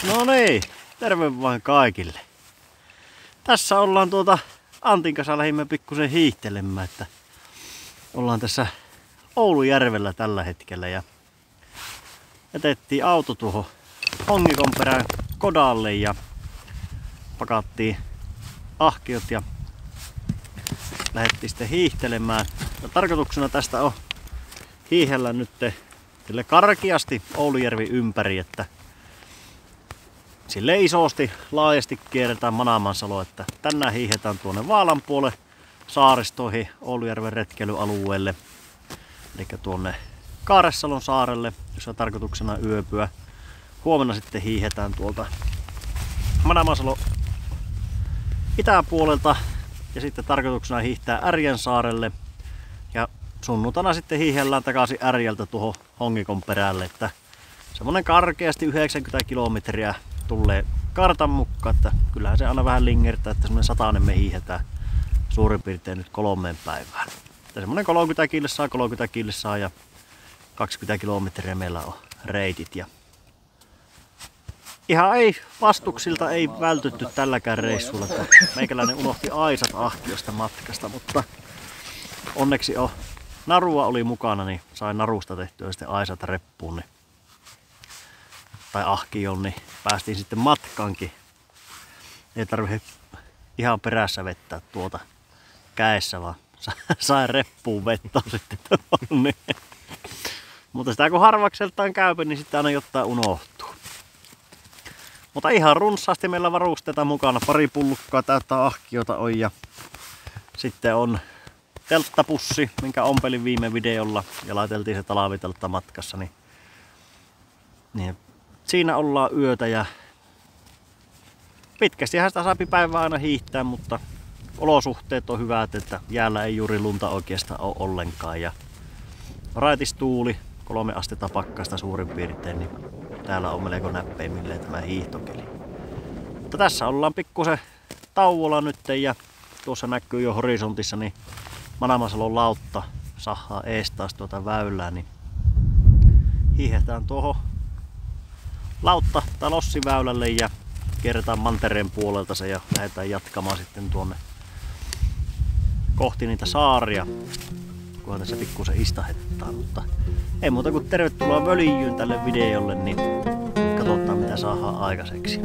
No niin, terve vain kaikille. Tässä ollaan Antin kanssa lähimme pikkusen hiihtelemään, että ollaan tässä Oulujärvellä tällä hetkellä ja jätettiin auto tuohon Hongikonperän kodalle ja pakattiin ahkiot ja lähdettiin sitten hiihtelemään. Ja tarkoituksena tästä on hiihellä nyt sille karkeasti Oulujärvi ympäri, että sille isosti, laajasti kierretään Manamansalo, että tänään hiihetään tuonne Vaalanpuolen saaristoihin Oulujärven retkeilyalueelle. Eli tuonne Kaaressalon saarelle, jossa on tarkoituksena yöpyä. Huomenna sitten hiihetään tuolta Manamansalo itäpuolelta ja sitten tarkoituksena hiihtää Ärjänsaarelle. Ja sunnuntaina sitten hiihellään takaisin Ärjältä tuohon Hongikonperälle, että semmonen karkeasti 90 kilometriä tulee kartan mukaan, että kyllähän se aina vähän lingertää, että semmonen 100 me hiihetään suurin piirtein nyt 3 päivään. Että semmonen 30 kilsaa ja 20 kilometriä meillä on reitit. Ja ihan ei vastuksilta ei vältytty tälläkään reissulla, että meikäläinen unohti aisat ahkiosta matkasta, mutta onneksi narua oli mukana, niin sain narusta tehtyä sitten aisat reppuun. Niin tai ahkioon, niin päästiin sitten matkaankin. Ei tarvitse ihan perässä vettää tuota käessä, vaan sain reppuun vettä sitten. Niin. Mutta sitä kun harvakseltaan käypä, niin sitten aina jotain unohtuu. Mutta ihan runsaasti meillä varusteita mukana. Pari pullukkaa täyttää ahkiota on ja sitten on telttapussi, minkä ompelin viime videolla ja laiteltiin se talviteltta matkassa. Niin siinä ollaan yötä ja pitkästihän sitä saapi päivää aina hiihtää, mutta olosuhteet on hyvät, että jäällä ei juuri lunta oikeastaan ole ollenkaan. Ja raitis tuuli, 3 astetta pakkasta suurin piirtein, niin täällä on melko näppeimmilleen tämä hiihtokeli. Mutta tässä ollaan pikkusen tauolla nyt ja tuossa näkyy jo horisontissa niin Manamansalon lautta sahaa ees taas tuota väylää, niin hiihetään tuohon lautta tai lossiväylälle ja kierretään mantereen puolelta se ja lähdetään jatkamaan sitten tuonne kohti niitä saaria, kunhan tässä pikkusen istahettaa, mutta ei muuta kuin tervetuloa Völjyyn tälle videolle, niin katsotaan mitä saadaan aikaiseksi.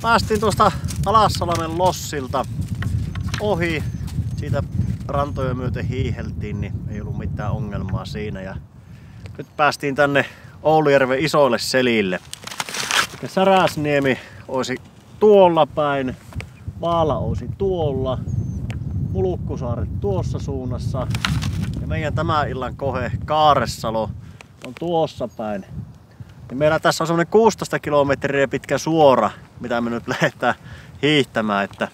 Päästiin tuosta Alassalmen lossilta ohi, siitä rantoja myöten hiiheltiin, niin ei ollut mitään ongelmaa siinä. Ja nyt päästiin tänne Oulujärven isoille selille. Ja Säräsniemi olisi tuolla päin, Vaala olisi tuolla, Mulukkusaaret tuossa suunnassa ja meidän tämän illan kohe Kaaressalo on tuossa päin. Ja meillä tässä on semmonen 16 kilometriä pitkä suora, mitä me nyt lähdetään hiihtämään, että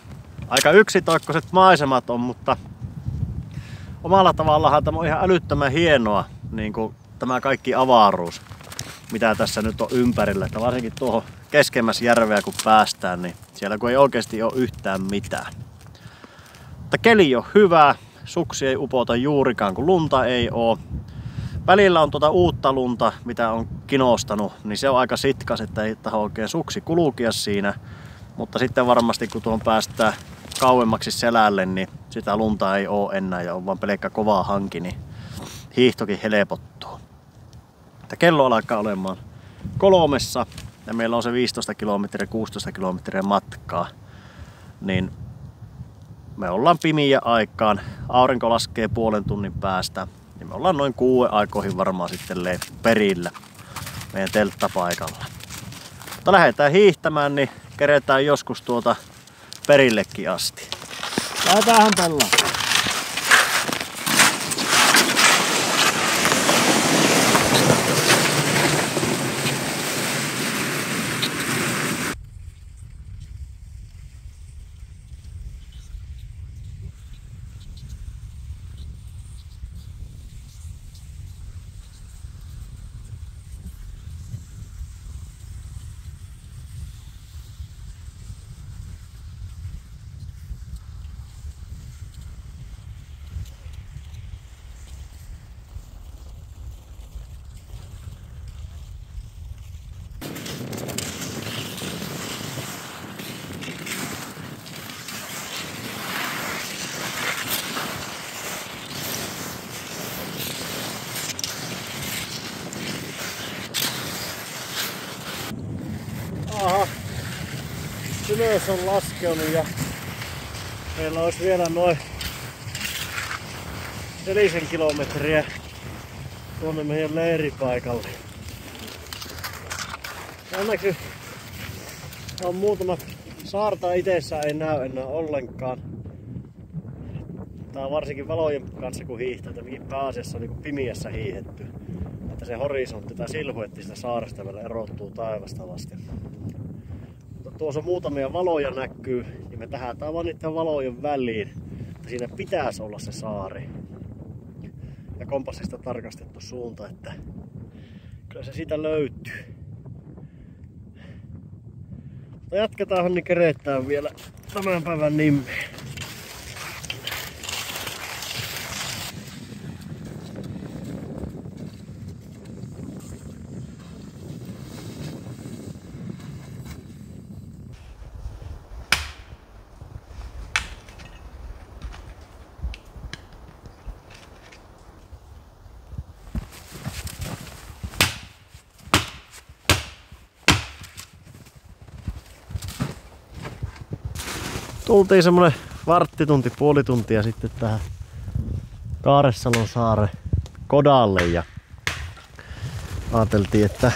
aika yksitoikkoiset maisemat on, mutta omalla tavallaan tämä on ihan älyttömän hienoa, niin kuin tämä kaikki avaruus, mitä tässä nyt on ympärillä. Että varsinkin tuohon keskemmässä järveä kun päästään, niin siellä kun ei oikeasti ole yhtään mitään. Mutta keli on hyvä, suksi ei upota juurikaan kun lunta ei oo. Välillä on tuota uutta lunta, mitä on kinostanut, niin se on aika sitkas, että ei taho oikein suksi kulkia siinä. Mutta sitten varmasti kun tuon päästään kauemmaksi selälle, niin sitä lunta ei oo enää ja on vaan pelkkä kova hanki, niin hiihtokin helpottuu. Kello alkaa olemaan 3 ja meillä on se 15 kilometriä, 16 kilometriä matkaa. Niin me ollaan pimiä aikaan, aurinko laskee puolen tunnin päästä. Niin me ollaan noin 6 aikoihin varmaan sitten perillä meidän telttapaikalla. Mutta lähdetään hiihtämään, niin keretään joskus tuota perillekin asti. Lähdetäänhän pellaan. Aha, ylös on laskenut ja meillä olisi vielä noin 4 kilometriä tuonne meidän leiripaikalle. Onneksi on muutama saarta itsessä ei näy enää ollenkaan. Tää on varsinkin valojen kanssa kun hiihtää, että pääasiassa on niin pimiässä hiihetty. Että se horisontti tai silhuetti sitä saaresta vielä erottuu taivasta vasten. Mutta tuossa muutamia valoja näkyy ja me tähdätään vaan niiden valojen väliin. Että siinä pitäisi olla se saari. Ja kompassista tarkastettu suunta, että kyllä se siitä löytyy. Mutta jatketaanhan niin keretään vielä tämän päivän nimeen. Tultiin semmonen varttitunti, puoli tuntia sitten tähän Kaaresalon saaren kodalle ja ajateltiin, että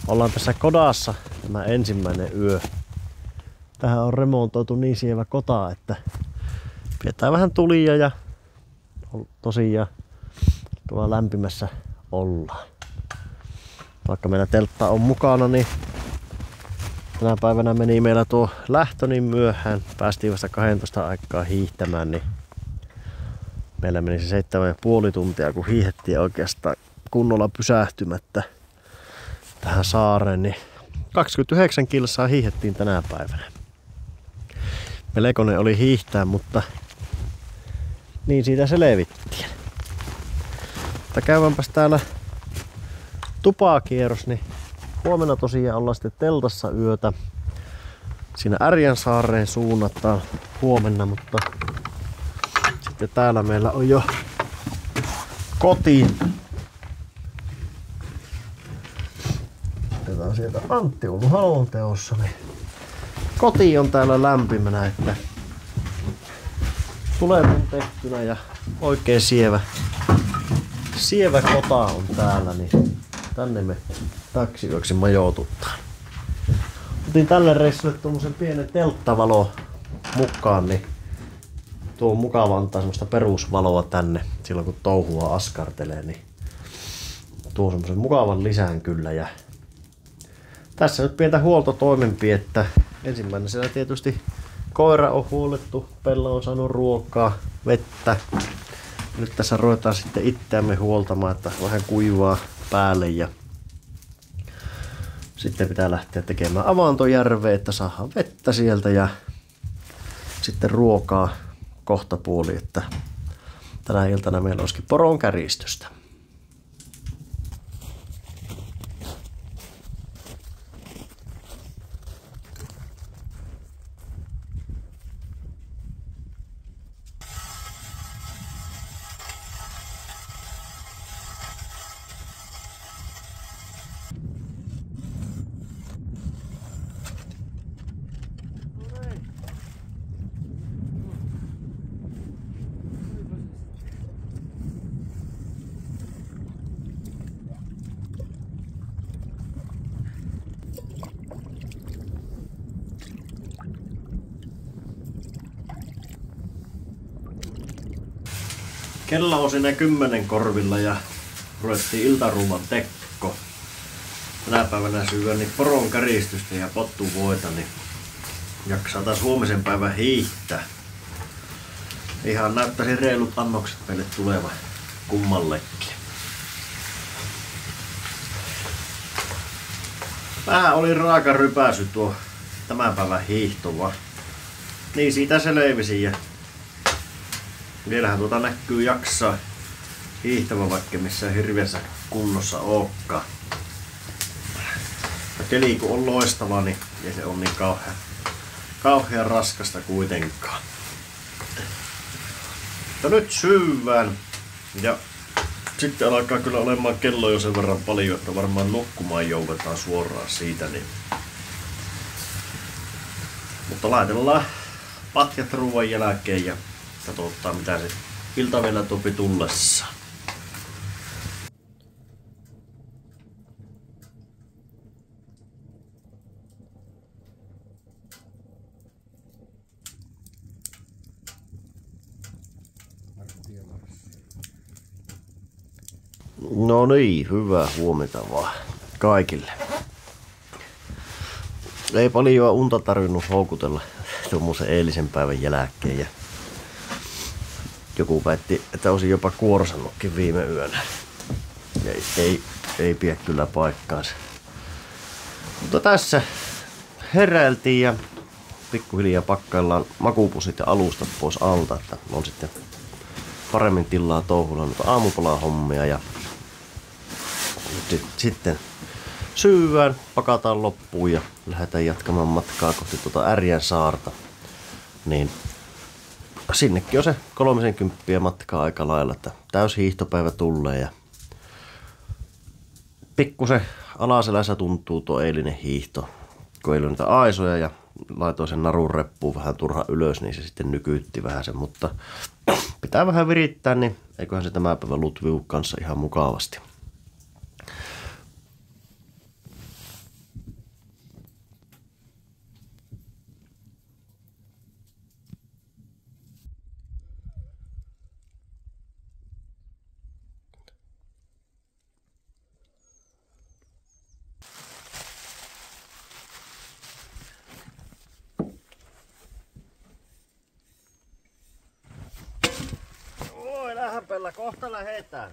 ollaan tässä kodassa tämä ensimmäinen yö. Tähän on remontoitu niin sievä kota, että pidetään vähän tulia ja tosiaan tuolla lämpimässä ollaan. Vaikka meillä teltta on mukana, niin tänä päivänä meni meillä tuo lähtö niin myöhään. Päästiin vasta 12 aikaa hiihtämään, niin meillä meni se 7,5 tuntia, kun hiihettiin oikeastaan kunnolla pysähtymättä tähän saareen. Niin 29 kilsaa hiihettiin tänä päivänä. Melkoinen oli hiihtää, mutta niin siitä selvittiin. Mutta käydäänpäs täällä tupakierros, niin huomenna tosiaan ollaan sitten teltassa yötä. Siinä Ärjänsaareen suunnataan huomenna, mutta sitten täällä meillä on jo kotiin. Otetaan sieltä Antti Oulu Halonteossa. Niin koti on täällä lämpimänä, että tulet on tehtynä ja oikein sievä kota on täällä, niin tänne me taksiyöksi majoituttaan. Otin tälle reissulle tuommoisen pienen telttavalo mukaan, niin tuo on mukava antaa semmoista perusvaloa tänne silloin kun touhua askartelee, niin tuo semmoisen mukavan lisän kyllä. Ja tässä nyt pientä huoltotoimenpidettä. Ensimmäinen siellä tietysti koira on huolettu, Pella on saanut ruokaa, vettä. Nyt tässä ruvetaan sitten itseämme huoltamaan, että vähän kuivaa päälle ja Sitten pitää lähteä tekemään avantojärveä, että saadaan vettä sieltä ja sitten ruokaa kohtapuoli, että tänä iltana meillä olisikin poron käristystä. Kello on siinä 10 korvilla ja ruvettiin iltaruuman tekko. Tänä päivänä syödä niin poron käristystä ja pottuvoita, niin jaksaa taas huomisen päivän hiihtää. Ihan näyttäisi reilut annokset meille tuleva kummallekin. Vähän oli raaka rypäsy tuo tämän päivän hiihtova. Niin siitä selvisi ja vielähän tuota näkyy jaksaa hiihtävä, vaikka missään hirveässä kunnossa olekaan. Keli kun on loistava, niin ei se ole niin kauhean raskasta kuitenkaan. Ja nyt syövään ja sitten alkaa kyllä olemaan kello jo sen verran paljon, että varmaan nukkumaan joudutaan suoraan siitä. Niin. Mutta laitellaan patjat ruoan jälkeen ja katsotaan mitä se ilta vielä topi tullessa. No niin, hyvää huomenta vaan kaikille. Ei paljon unta tarvinnut houkutella tuommoisen eilisen päivän jälkeen. Ja joku väitti, että olisin jopa kuorsannutkin viime yönä. Ei pidä kyllä paikkaansa. Mutta tässä heräiltiin ja pikkuhiljaa pakkaillaan makuupussit ja alustat pois alta, että on sitten paremmin tilaa touhulla noita aamupalan hommia ja sitten syödään, pakataan loppuun ja lähdetään jatkamaan matkaa kohti tuota Ärjän saarta. Niin sinnekin on se 30 matkaa aika lailla, että täys hiihtopäivä tulee ja pikkusen alaselässä tuntuu tuo eilinen hiihto, kun ei ole niitä aisoja ja laitoin sen narun reppuun vähän turha ylös, niin se sitten nykyytti vähän sen, mutta pitää vähän virittää, niin eiköhän se tämä päivä lutviu kanssa ihan mukavasti. Oi, lähempellä, kohta lähetään.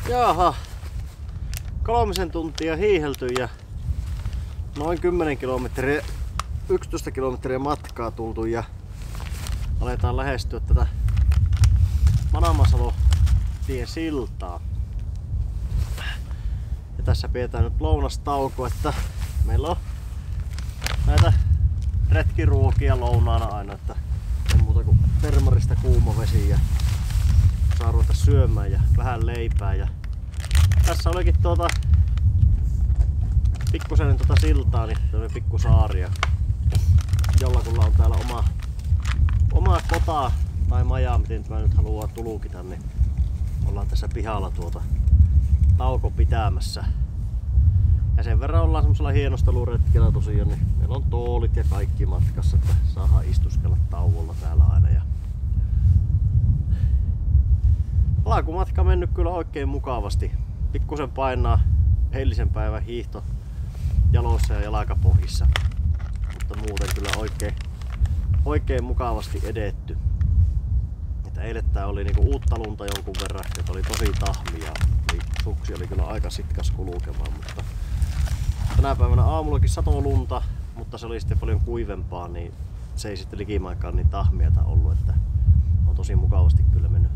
Jaha. 3 tuntia hiihelty ja noin 10 kilometriä, 11 kilometriä matkaa tultu ja aletaan lähestyä tätä Manamasalo-tien siltaa. Ja tässä pidetään nyt lounastauko, että meillä on näitä retkiruokia lounaana aina, että ei muuta kuin termarista kuuma vesi ja saa ruveta syömään ja vähän leipää. Ja tässä olikin pikkusen siltaa, niin tämmönen pikku saari ja jollakulla on täällä oma kota tai maja, miten mä nyt haluan tulkita, niin ollaan tässä pihalla tauko pitämässä. Ja sen verran ollaan semmosella hienosteluretkellä tosiaan, niin meillä on tuolit ja kaikki matkassa, että saadaan istuskella tauolla täällä aina. Ja alkumatka mennyt kyllä oikein mukavasti. Pikkusen painaa eilisen päivän hiihto jaloissa ja jalkapohjissa, mutta muuten kyllä oikein mukavasti edetty. Että eilettää oli niinku uutta lunta jonkun verran, joka oli tosi tahmia. Suksi oli kyllä aika sitkas kulkemaan, mutta tänä päivänä aamullakin satoi lunta, mutta se oli sitten paljon kuivempaa, niin se ei sitten likimainkaan niin tahmiata ollut, että on tosi mukavasti kyllä mennyt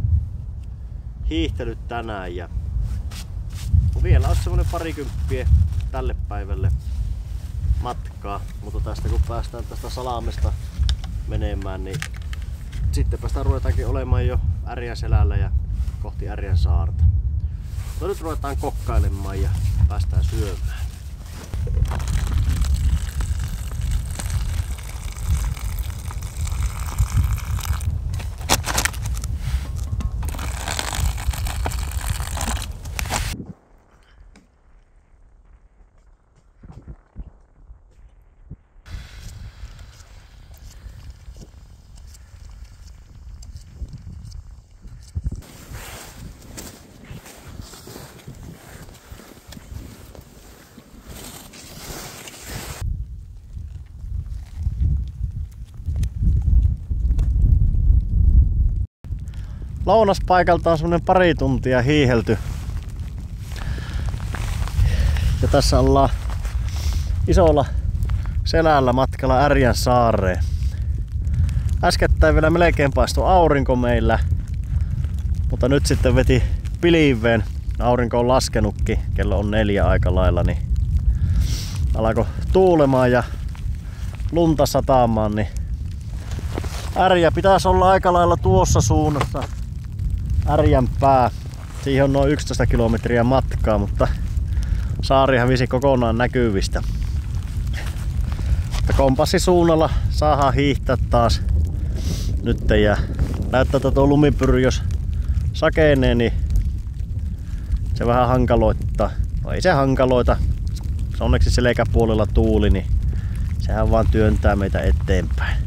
hiihtelyt tänään. Ja vielä olisi semmonen 20 tälle päivälle matkaa, mutta tästä kun päästään tästä Salamesta menemään, niin sittenpä sitä ruvetaankin olemaan jo Ärjän selällä ja kohti Ärjän saarta. Mutta nyt ruvetaan kokkailemaan ja päästään syömään. Lounaspaikalta on semmonen 2 tuntia hiihelty. Ja tässä ollaan isolla selällä matkalla Ärjän saareen. Äskettäin vielä melkein paistoi aurinko meillä, mutta nyt sitten veti pilveen. Aurinko on laskenutkin, kello on 4 aika lailla, niin alkoi tuulemaan ja lunta sataamaan, niin Ärjä pitäisi olla aika lailla tuossa suunnassa. Ärjän pää. Siihen on noin 11 kilometriä matkaa, mutta saari hävisi kokonaan näkyvistä. Kompassisuunnalla saadaan hiihtää taas nyt ja näyttää, että tuo lumipyry jos sakenee, niin se vähän hankaloittaa. No ei se hankaloita. Se onneksi selkäpuolella tuuli, niin sehän vaan työntää meitä eteenpäin.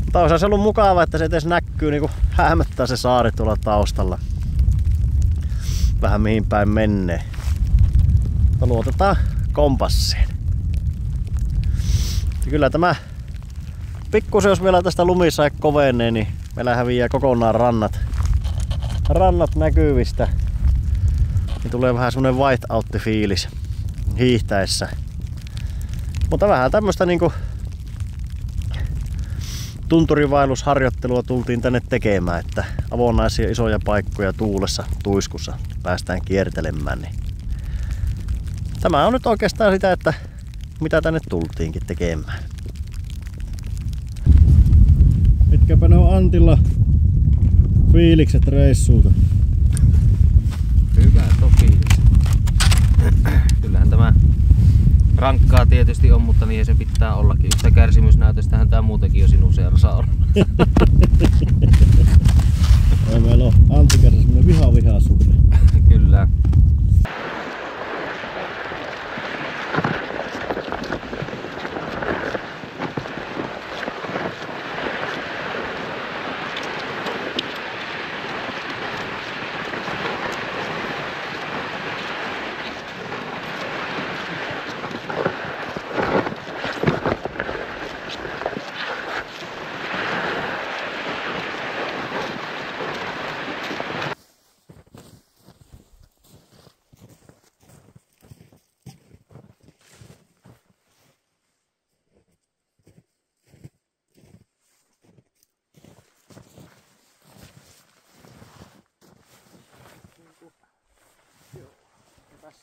Mutta olisi se ollut mukava, että se edes näkyy, niin kuin hämöttää se saari tuolla taustalla. Vähän mihin päin menee. Mutta luotetaan kompassiin. Ja kyllä tämä pikkusen, jos vielä tästä lumissa kovenee, niin meillä häviää kokonaan rannat näkyvistä. Niin tulee vähän semmonen white-out-fiilis hiihtäessä. Mutta vähän tämmöstä niinku tunturivaellusharjoittelua tultiin tänne tekemään, että avonaisia isoja paikkoja tuulessa, tuiskussa päästään kiertelemään. Niin tämä on nyt oikeastaan sitä, että mitä tänne tultiinkin tekemään. Mitkäpä ne on Antilla fiilikset reissulta? Hyvät on fiilikset. Kyllähän tämä rankkaa tietysti on, mutta niin se pitää ollakin. Yhtä kärsimysnäytöstähän tää muutenkin jo sinun seurassa on. Meillä on Antti kerran semmonen viha suhde. Kyllä.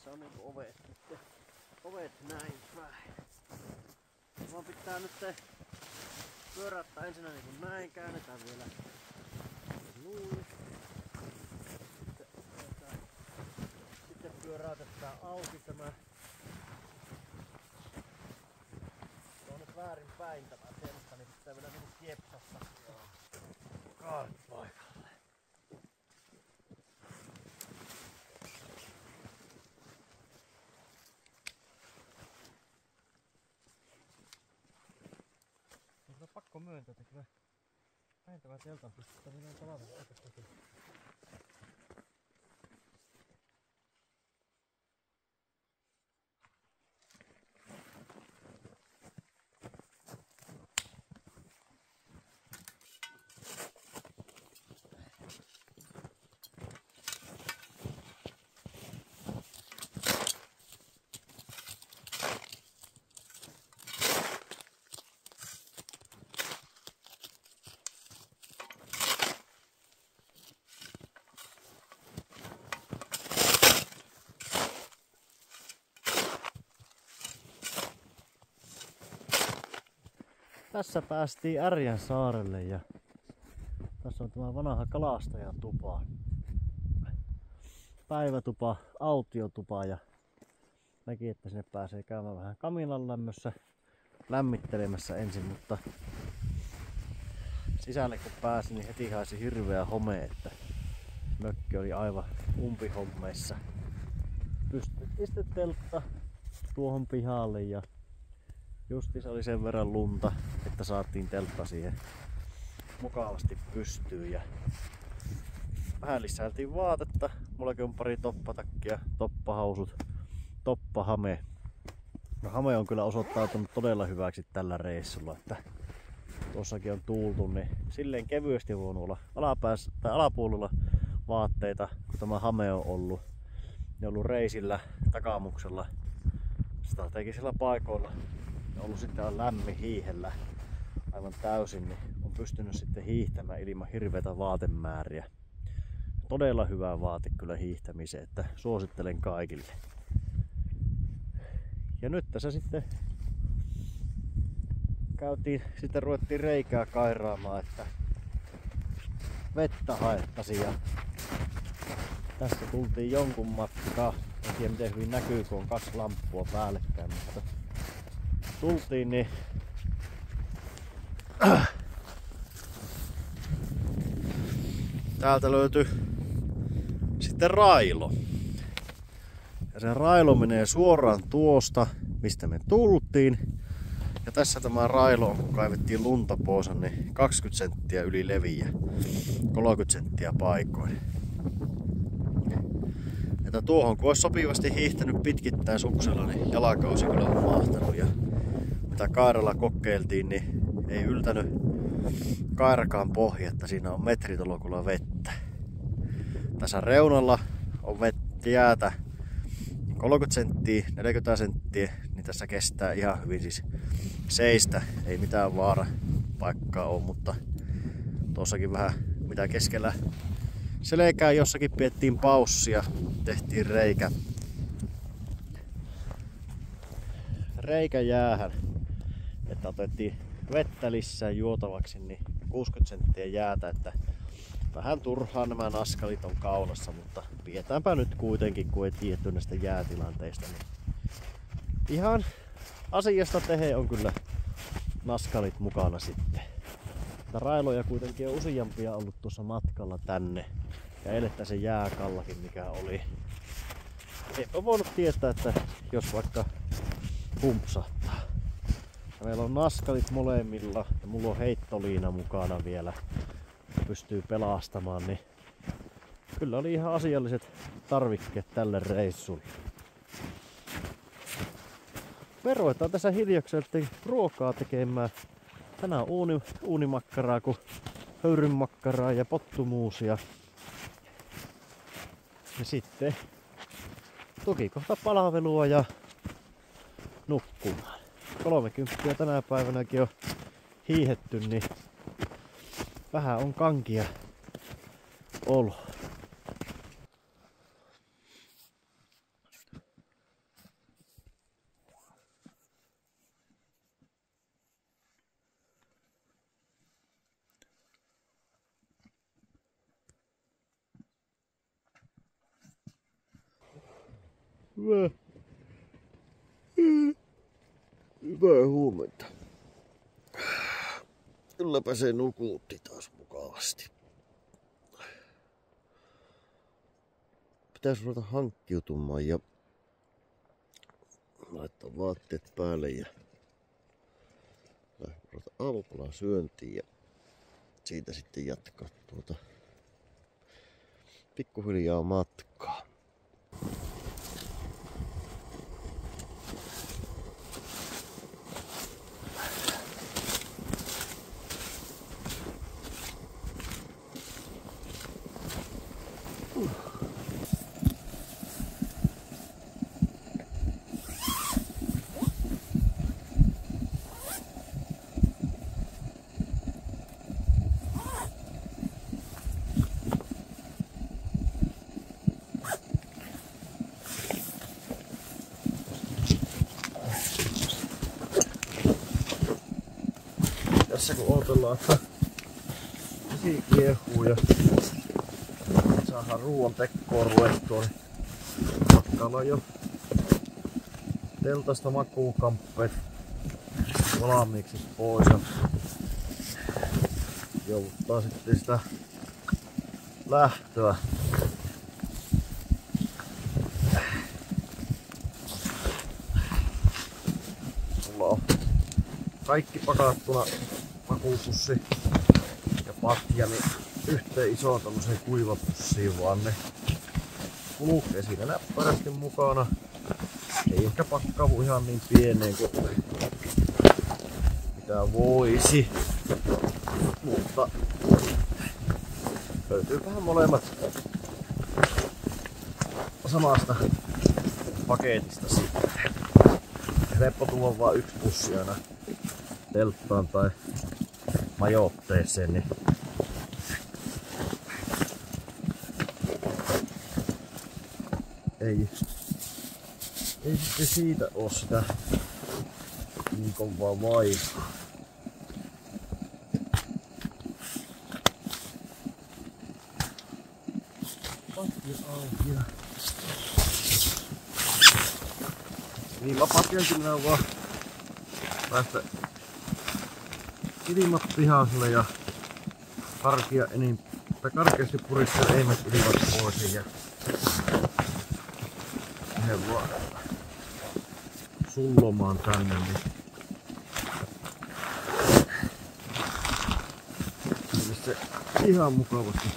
tässä on niinku ovet sitten. Ovet näin päin. Vaan pitää nyt pyöräyttää ensinnä niinku näin, käännetään vielä noin. Sitten pyöräytetään auki tämä. Se on nyt väärin päin tämä teltta, niin pitää vielä niinku kiepsassa. Kaat paikalle. On pakko myöntää, että kyllä vähentävän teltan pystyttäminen on talvella aika tosi. Tässä päästiin Ärjän saarelle ja tässä on tämä vanha kalastajatupa. Päivätupa, autiotupa ja näki, että sinne pääsee käymään vähän kaminan lämmössä lämmittelemässä ensin, mutta sisälle kun pääsi, niin heti haisi hirveä home, että mökki oli aivan umpihommeissa. Pystyttiin sitten teltta tuohon pihalle ja justiinsa oli sen verran lunta, että saatiin teltta siihen mukavasti pystyyn ja vähän lisäiltiin vaatetta. Mullakin on pari toppatakkia, toppahausut, toppahame. No, hame on kyllä osoittautunut todella hyväksi tällä reissulla, että tuossakin on tuultu, niin silleen kevyesti voinut olla alapuolella vaatteita, kun tämä hame on ollut. Ne on ollut reisillä takamuksella strategisilla paikoilla. On ollut sitten lämmin hiihellä aivan täysin, niin on pystynyt sitten hiihtämään ilman hirveitä vaatemääriä. Todella hyvä vaate kyllä hiihtämiseen, että suosittelen kaikille. Ja nyt tässä sitten ruvettiin reikää kairaamaan, että vettä haettaisiin ja tässä tultiin jonkun matkaa. En tiedä miten hyvin näkyy, kun on 2 lamppua päällekkäin, mutta tultiin niin täältä löytyi sitten railo. Ja se railo menee suoraan tuosta, mistä me tultiin. Ja tässä tämä railo on, kun kaivettiin lunta pois, niin 20 senttiä yli leviä, 30 senttiä paikoin. Että tuohon kun olisi sopivasti hiihtänyt pitkittäin suksella, niin jalakausi kyllä on mahtanut. Ja mitä kairalla kokeiltiin, niin ei yltänyt kairakaan pohja, että siinä on metritolokulla vettä. Tässä reunalla on jäätä 30 senttiä, 40 senttiä, niin tässä kestää ihan hyvin siis seistä. Ei mitään vaarapaikkaa ole, mutta tuossakin vähän mitä keskellä selkää jossakin piettiin paussia, tehtiin reikä jäähän, että otettiin vettä lisää juotavaksi, niin 60 senttiä jäätä, että vähän turhaa nämä naskalit on kaulassa, mutta pidetäänpä nyt kuitenkin, kun ei tiedetty näistä jäätilanteista, niin ihan asiasta tehe on kyllä naskalit mukana sitten. Railoja kuitenkin on useampia ollut tuossa matkalla tänne ja elettä se jääkallakin mikä oli. Eipä voinut tietää, että jos vaikka pumpsahtaa. Ja meillä on naskalit molemmilla ja mulla on heittoliina mukana vielä. Pystyy pelastamaan, niin kyllä oli ihan asialliset tarvikkeet tälle reissulle. Me ruvetaan tässä hiljakseen ruokaa tekemään. Tänään on uunimakkaraa, kun höyrynmakkaraa ja pottumuusia. Ja sitten tukikohta palvelua ja nukkumaan. 30 tänä päivänäkin on hiihetty, niin vähän on kankia olo. Hyvää huomenta. Kylläpä se nukutti taas mukavasti. Pitäis ruveta hankkiutumaan ja laittaa vaatteet päälle ja ruveta aamupalan syöntiin ja siitä sitten jatkaa pikkuhiljaa matkaa. Tässä kun odotellaan, että vesi kiehuu ja saadaan ruoan tekkoon ruvettua, niin pakkaillaan jo teltasta makuukamppeet valmiiksi pois ja jouduttaa sitten sitä lähtöä. Mulla on kaikki pakattuna, makuupussi ja patja, niin yhteen isoon tämmöiseen kuivapussiin vaan ne kulkee siinä näppärästi mukana. Ei ehkä pakkaavu ihan niin pieneen kuin mitä voisi, mutta löytyypähän molemmat samasta paketista sitten. Helppo tuoda vaan yksi pussi aina telttaan tai majoitteeseen, niin ei sitten siitä oo sitä niin kovaa vaivaa. Patja auki ja ilmapatjankin on vaan päästä ilmat pihaselle ja karkeasti puristella eimät ilmat pois ja he vaan sullomaan tänne, niin se ihan mukavasti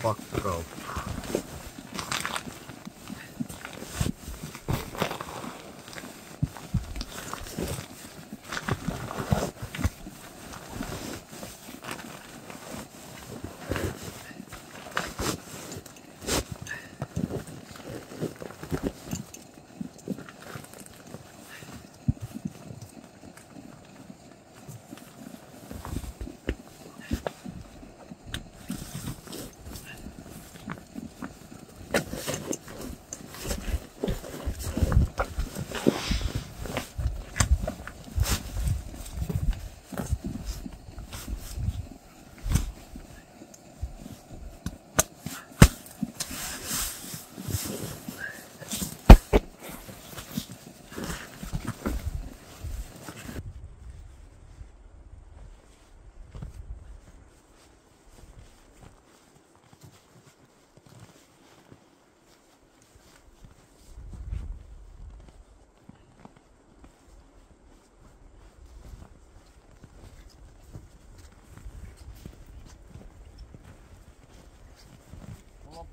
pakkautuu.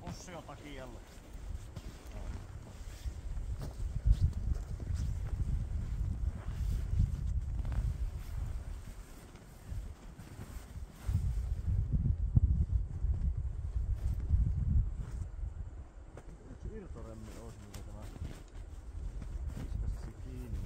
Pussi on takialla. Yksi irtoremmi olisi, mitä tämä viskasi kiinni.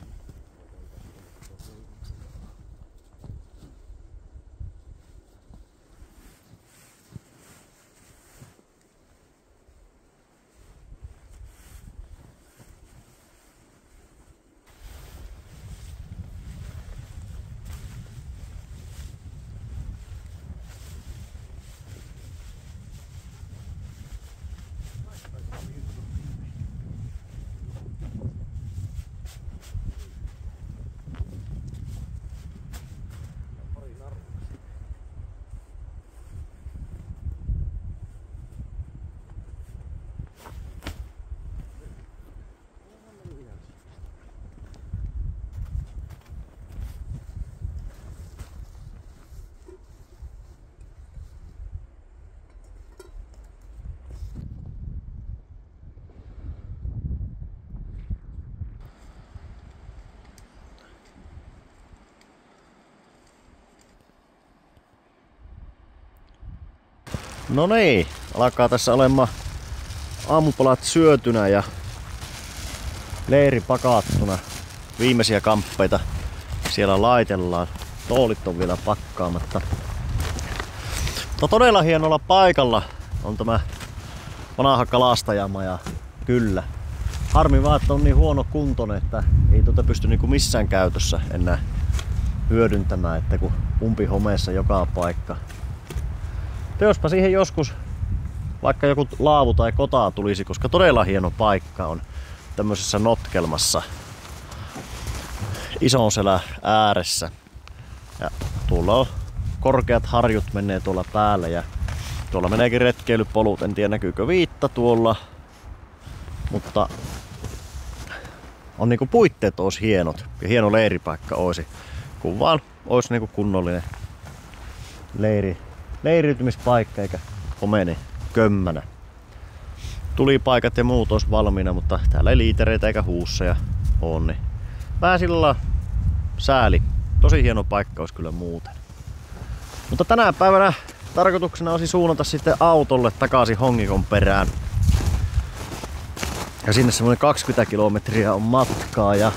No niin, alkaa tässä olemaan aamupalat syötynä ja leiri pakattuna. Viimeisiä kamppeita siellä laitellaan. Toolit on vielä pakkaamatta. No todella hienolla paikalla on tämä vanha kalastajamaja. Kyllä. Harmi vaan, että on niin huono kuntoinen, että ei pysty niinku missään käytössä enää hyödyntämään, että kun umpihomeessa joka paikka. Jospa siihen joskus vaikka joku laavu tai kotaa tulisi, koska todella hieno paikka on tämmöisessä notkelmassa Isonselän ääressä. Ja tuolla on korkeat harjut menee tuolla päällä ja tuolla meneekin retkeilypolut. En tiedä näkyykö viitta tuolla, mutta on niinku puitteet olisi hienot ja hieno leiripaikka olisi, kun vaan olisi niinku kunnollinen leiriytymispaikka eikä homeni kömmänä. Tulipaikat ja muut olisi valmiina, mutta täällä ei liitereitä eikä huusseja on, niin vähän sillä sääli. Tosi hieno paikka olisi kyllä muuten. Mutta tänä päivänä tarkoituksena olisi suunnata sitten autolle takaisin Hongikon perään. Ja sinne semmoinen 20 kilometriä on matkaa ja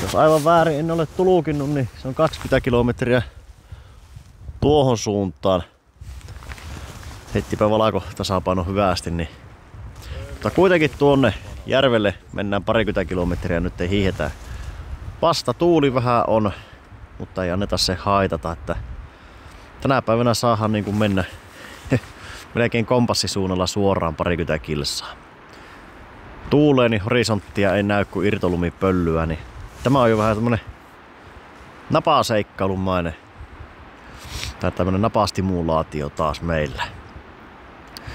jos aivan väärin en ole tulkinnut, niin se on 20 kilometriä tuohon suuntaan. Heittipä valako tasapaino hyvästi, niin mutta kuitenkin tuonne järvelle mennään parikymmentä kilometriä, nyt ei hiihetään. Vasta tuuli vähän on, mutta ei anneta se haitata, että tänä päivänä saadaan niin kuin mennä melkein kompassisuunnalla suoraan parikymmentä kilsaa. Tuulee, niin horisonttia ei näy kuin irtolumipöllyä, niin tämä on jo vähän tämmönen napaseikkailumainen tai tämmönen napastimulaatio taas meillä.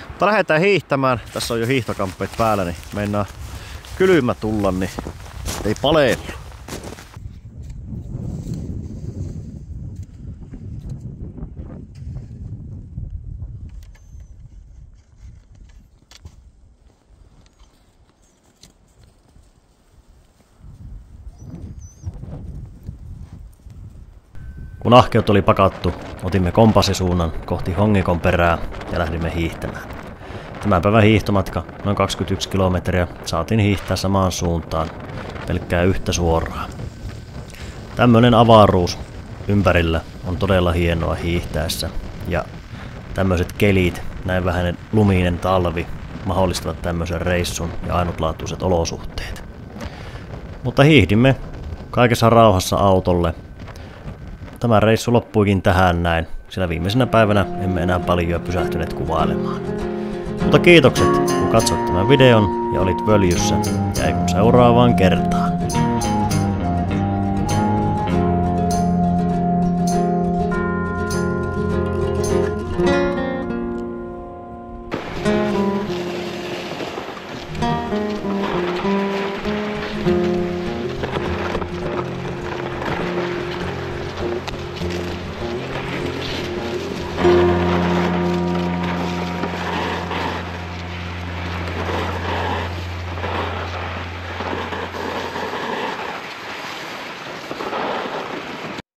Mutta lähdetään hiihtämään. Tässä on jo hiihtokamppeet päällä, niin meinaa kylmä tulla, niin ei palellu. Kun ahkeut oli pakattu, otimme kompassisuunnan kohti Hongikon perää ja lähdimme hiihtämään. Tämän päivän hiihtomatka, noin 21 kilometriä, saatiin hiihtää samaan suuntaan, pelkkää yhtä suoraan. Tämmönen avaruus ympärillä on todella hienoa hiihtäessä ja tämmöiset kelit, näin vähäinen luminen talvi, mahdollistavat tämmöisen reissun ja ainutlaatuiset olosuhteet. Mutta hiihdimme kaikessa rauhassa autolle. Tämä reissu loppuikin tähän näin, sillä viimeisenä päivänä emme enää paljon pysähtyneet kuvailemaan. Mutta kiitokset, kun katsoit tämän videon ja olit Völjyssä, ja seuraavaan kertaan.